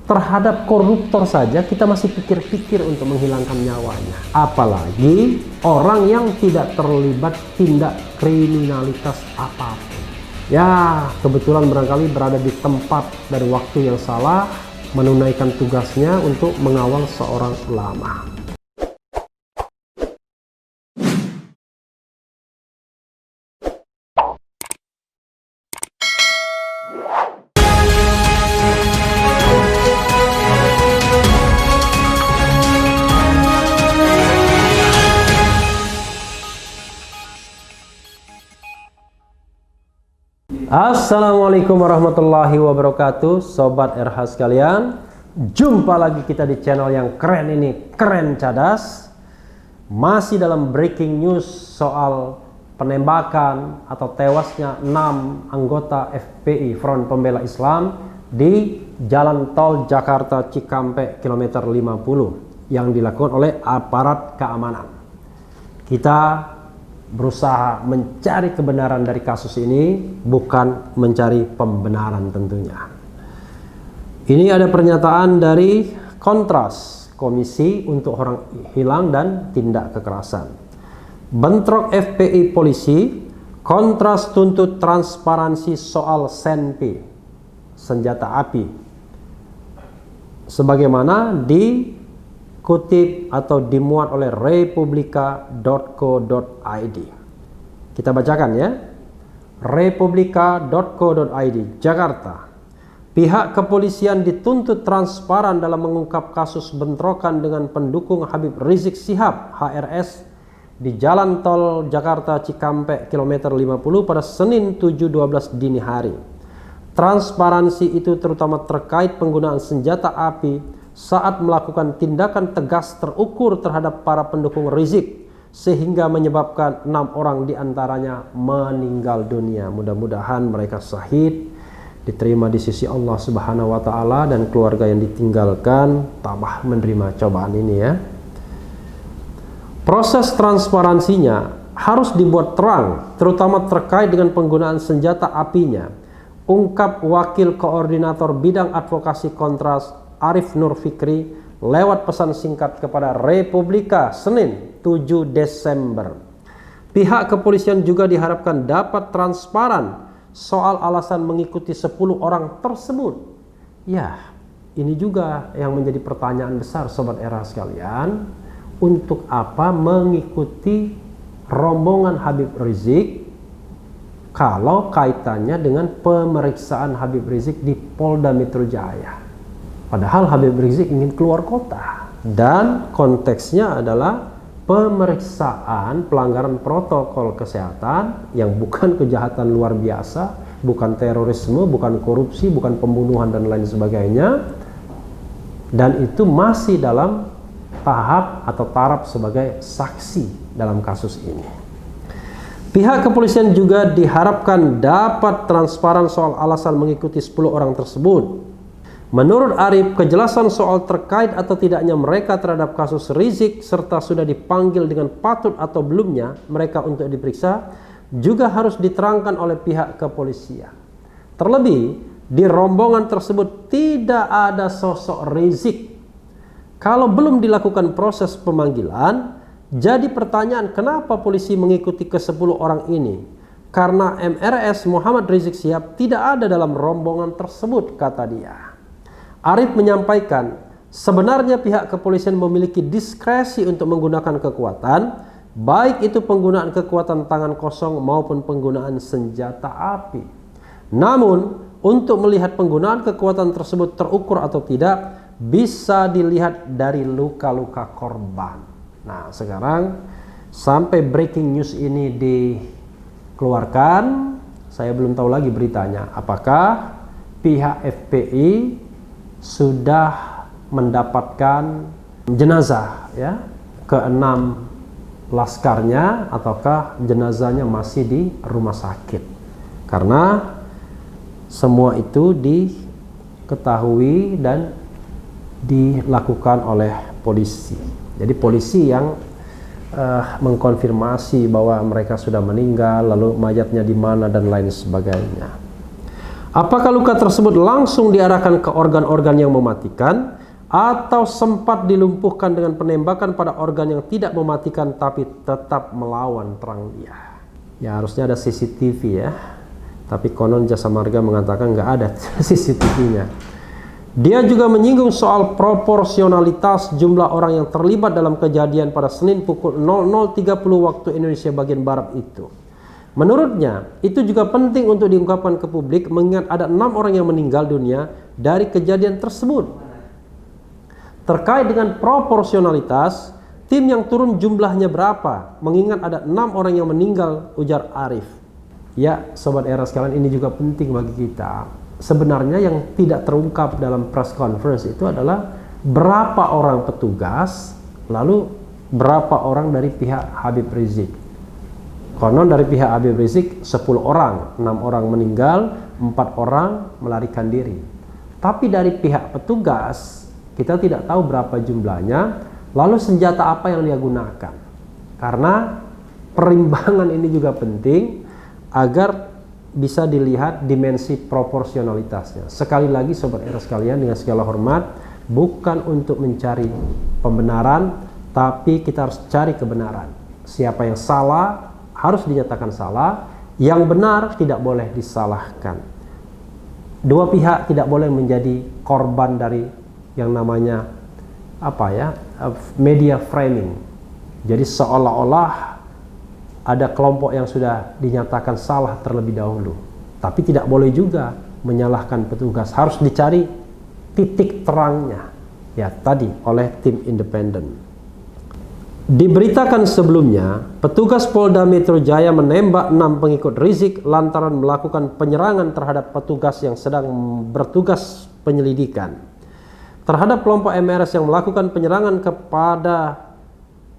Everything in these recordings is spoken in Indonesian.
terhadap koruptor saja kita masih pikir-pikir untuk menghilangkan nyawanya, apalagi orang yang tidak terlibat tindak kriminalitas apapun. Ya, kebetulan barangkali berada di tempat dan waktu yang salah, menunaikan tugasnya untuk mengawal seorang ulama. Assalamualaikum warahmatullahi wabarakatuh, Sobat RH sekalian. Jumpa lagi kita di channel yang keren ini, Keren Cadas. Masih dalam breaking news soal penembakan atau tewasnya 6 anggota FPI Front Pembela Islam di Jalan Tol Jakarta Cikampek kilometer 50 yang dilakukan oleh aparat keamanan. Kita berusaha mencari kebenaran dari kasus ini, bukan mencari pembenaran tentunya. Ini ada pernyataan dari Kontras, Komisi untuk Orang Hilang dan Tindak Kekerasan. Bentrok FPI polisi, Kontras tuntut transparansi soal SENP, senjata api. Sebagaimana dikutip atau dimuat oleh republika.co.id. Kita bacakan ya. republika.co.id, Jakarta. Pihak kepolisian dituntut transparan dalam mengungkap kasus bentrokan dengan pendukung Habib Rizik Syihab HRS di Jalan Tol Jakarta Cikampek kilometer 50 pada Senin 7/12 dini hari. Transparansi itu terutama terkait penggunaan senjata api saat melakukan tindakan tegas terukur terhadap para pendukung Rizik sehingga menyebabkan 6 orang diantaranya meninggal dunia. Mudah-mudahan mereka syahid, diterima di sisi Allah Subhanahu wa Ta'ala, dan keluarga yang ditinggalkan tabah menerima cobaan ini ya. Proses transparansinya harus dibuat terang, terutama terkait dengan penggunaan senjata apinya, ungkap Wakil Koordinator Bidang Advokasi Kontras Arif Nur Fikri lewat pesan singkat kepada Republika Senin 7 Desember. Pihak kepolisian juga diharapkan dapat transparan soal alasan mengikuti 10 orang tersebut. Ya, ini juga yang menjadi pertanyaan besar Sobat RH sekalian. Untuk apa mengikuti rombongan Habib Rizik kalau kaitannya dengan pemeriksaan Habib Rizik di Polda Metro Jaya? Padahal Habib Rizik ingin keluar kota, dan konteksnya adalah pemeriksaan pelanggaran protokol kesehatan yang bukan kejahatan luar biasa, bukan terorisme, bukan korupsi, bukan pembunuhan dan lain sebagainya, dan itu masih dalam tahap atau taraf sebagai saksi dalam kasus ini. Pihak kepolisian juga diharapkan dapat transparan soal alasan mengikuti 10 orang tersebut. Menurut Arif, kejelasan soal terkait atau tidaknya mereka terhadap kasus Rizik serta sudah dipanggil dengan patut atau belumnya mereka untuk diperiksa juga harus diterangkan oleh pihak kepolisian. Terlebih, di rombongan tersebut tidak ada sosok Rizik. Kalau belum dilakukan proses pemanggilan, jadi pertanyaan kenapa polisi mengikuti ke-10 orang ini? Karena MRS Muhammad Rizik Syihab tidak ada dalam rombongan tersebut, kata dia. Arif menyampaikan, sebenarnya pihak kepolisian memiliki diskresi untuk menggunakan kekuatan, baik itu penggunaan kekuatan tangan kosong maupun penggunaan senjata api. Namun, untuk melihat penggunaan kekuatan tersebut terukur atau tidak, bisa dilihat dari luka-luka korban. Nah, sekarang sampai breaking news ini dikeluarkan, saya belum tahu lagi beritanya. Apakah pihak FPI sudah mendapatkan jenazah ya ke-6 laskarnya, ataukah jenazahnya masih di rumah sakit? Karena semua itu diketahui dan dilakukan oleh polisi. Jadi polisi yang mengkonfirmasi bahwa mereka sudah meninggal, lalu mayatnya di mana dan lain sebagainya. Apakah luka tersebut langsung diarahkan ke organ-organ yang mematikan atau sempat dilumpuhkan dengan penembakan pada organ yang tidak mematikan tapi tetap melawan perang dia? Ya harusnya ada CCTV ya, tapi konon Jasa Marga mengatakan nggak ada CCTV-nya. Dia juga menyinggung soal proporsionalitas jumlah orang yang terlibat dalam kejadian pada Senin pukul 00.30 waktu Indonesia bagian Barat itu. Menurutnya, itu juga penting untuk diungkapkan ke publik mengingat ada 6 orang yang meninggal dunia dari kejadian tersebut. Terkait dengan proporsionalitas, tim yang turun jumlahnya berapa? Mengingat ada 6 orang yang meninggal, ujar Arif. Ya, Sobat Era sekalian, ini juga penting bagi kita. Sebenarnya yang tidak terungkap dalam press conference itu adalah berapa orang petugas, lalu berapa orang dari pihak Habib Rizik. Konon dari pihak Habib Rizik 10 orang, 6 orang meninggal, 4 orang melarikan diri. Tapi dari pihak petugas, kita tidak tahu berapa jumlahnya, lalu senjata apa yang dia gunakan. Karena perimbangan ini juga penting agar bisa dilihat dimensi proporsionalitasnya. Sekali lagi Sobat Era sekalian, dengan segala hormat, bukan untuk mencari pembenaran, tapi kita harus cari kebenaran. Siapa yang salah harus dinyatakan salah, yang benar tidak boleh disalahkan. Dua pihak tidak boleh menjadi korban dari yang namanya media framing. Jadi seolah-olah ada kelompok yang sudah dinyatakan salah terlebih dahulu. Tapi tidak boleh juga menyalahkan petugas, harus dicari titik terangnya. Ya, tadi oleh tim independen. Diberitakan sebelumnya, petugas Polda Metro Jaya menembak 6 pengikut Rizik lantaran melakukan penyerangan terhadap petugas yang sedang bertugas penyelidikan. Terhadap kelompok MRS yang melakukan penyerangan kepada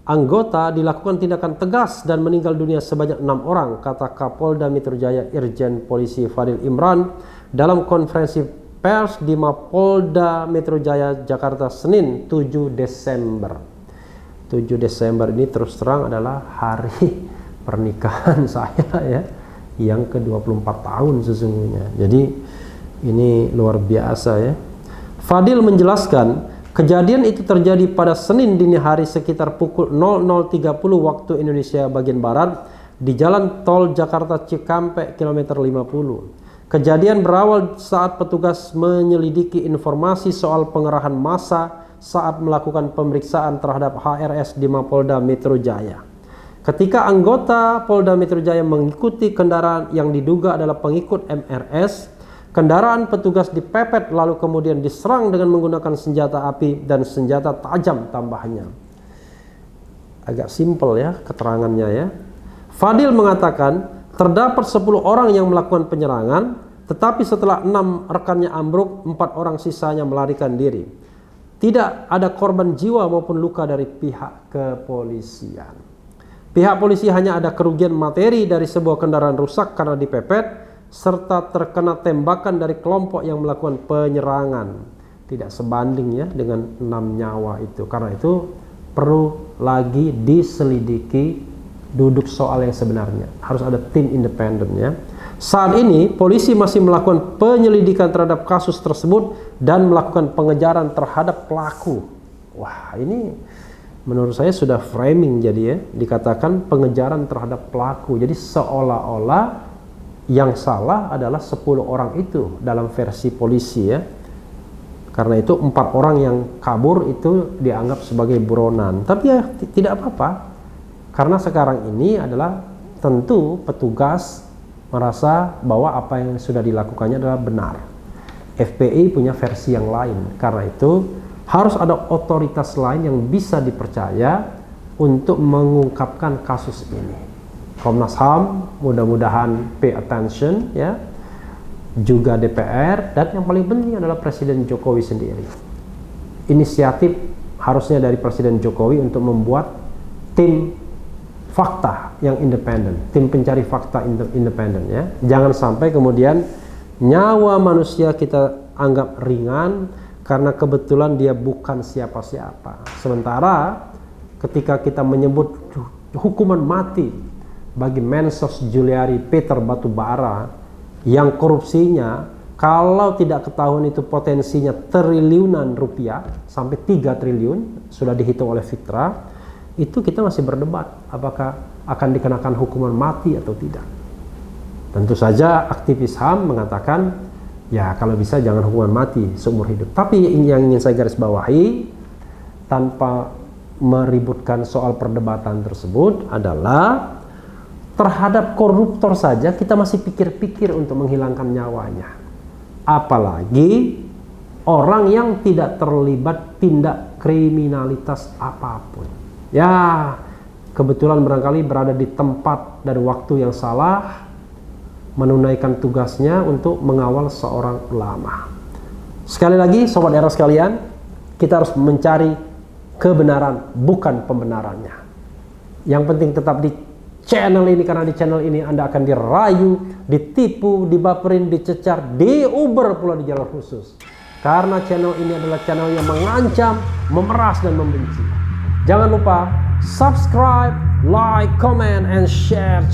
anggota dilakukan tindakan tegas dan meninggal dunia sebanyak 6 orang, kata Kapolda Metro Jaya Irjen Polisi Fadil Imran dalam konferensi pers di Mapolda Metro Jaya Jakarta Senin 7 Desember. 7 Desember ini terus terang adalah hari pernikahan saya ya, yang ke-24 tahun sesungguhnya. Jadi ini luar biasa ya. Fadil menjelaskan, kejadian itu terjadi pada Senin dini hari sekitar pukul 00.30 waktu Indonesia bagian Barat di Jalan Tol Jakarta Cikampek kilometer 50. Kejadian berawal saat petugas menyelidiki informasi soal pengerahan massa saat melakukan pemeriksaan terhadap HRS di Mapolda Metro Jaya. Ketika anggota Polda Metro Jaya mengikuti kendaraan yang diduga adalah pengikut MRS, kendaraan petugas dipepet lalu kemudian diserang dengan menggunakan senjata api dan senjata tajam tambahnya. Agak simpel ya keterangannya ya. Fadil mengatakan terdapat 10 orang yang melakukan penyerangan, tetapi setelah 6 rekannya ambruk, 4 orang sisanya melarikan diri. Tidak ada korban jiwa maupun luka dari pihak kepolisian. Pihak polisi hanya ada kerugian materi dari sebuah kendaraan rusak karena dipepet, serta terkena tembakan dari kelompok yang melakukan penyerangan. Tidak sebanding ya dengan 6 nyawa itu. Karena itu perlu lagi diselidiki duduk soal yang sebenarnya. Harus ada tim independen ya. Saat ini polisi masih melakukan penyelidikan terhadap kasus tersebut dan melakukan pengejaran terhadap pelaku. Wah, ini menurut saya sudah framing jadi ya, dikatakan pengejaran terhadap pelaku. Jadi seolah-olah yang salah adalah 10 orang itu dalam versi polisi ya. Karena itu 4 orang yang kabur itu dianggap sebagai buronan. Tapi ya tidak apa-apa. Karena sekarang ini adalah tentu petugas merasa bahwa apa yang sudah dilakukannya adalah benar. FPI punya versi yang lain. Karena itu harus ada otoritas lain yang bisa dipercaya untuk mengungkapkan kasus ini. Komnas HAM mudah-mudahan pay attention ya. Juga DPR, dan yang paling penting adalah Presiden Jokowi sendiri. Inisiatif harusnya dari Presiden Jokowi untuk membuat tim fakta yang independen, tim pencari fakta independen ya. Jangan sampai kemudian nyawa manusia kita anggap ringan karena kebetulan dia bukan siapa-siapa. Sementara ketika kita menyebut hukuman mati bagi Mensos Juliari Peter Batubara yang korupsinya Kalau tidak ketahuan itu potensinya triliunan rupiah, sampai 3 triliun, sudah dihitung oleh Fitra, itu kita masih berdebat apakah akan dikenakan hukuman mati atau tidak. Tentu saja aktivis HAM mengatakan, ya kalau bisa jangan hukuman mati seumur hidup. Tapi yang ingin saya garis bawahi, tanpa meributkan soal perdebatan tersebut, adalah terhadap koruptor saja kita masih pikir-pikir untuk menghilangkan nyawanya. Apalagi orang yang tidak terlibat tindak kriminalitas apapun. Ya, kebetulan barangkali berada di tempat dan waktu yang salah, menunaikan tugasnya untuk mengawal seorang ulama. Sekali lagi, Sobat Era sekalian, kita harus mencari kebenaran, bukan pembenarannya. Yang penting tetap di channel ini, karena di channel ini Anda akan dirayu, ditipu, dibaperin, dicecar, diuber pula di jalur khusus. Karena channel ini adalah channel yang mengancam, memeras, dan membenci. Jangan lupa subscribe, like, comment, and share.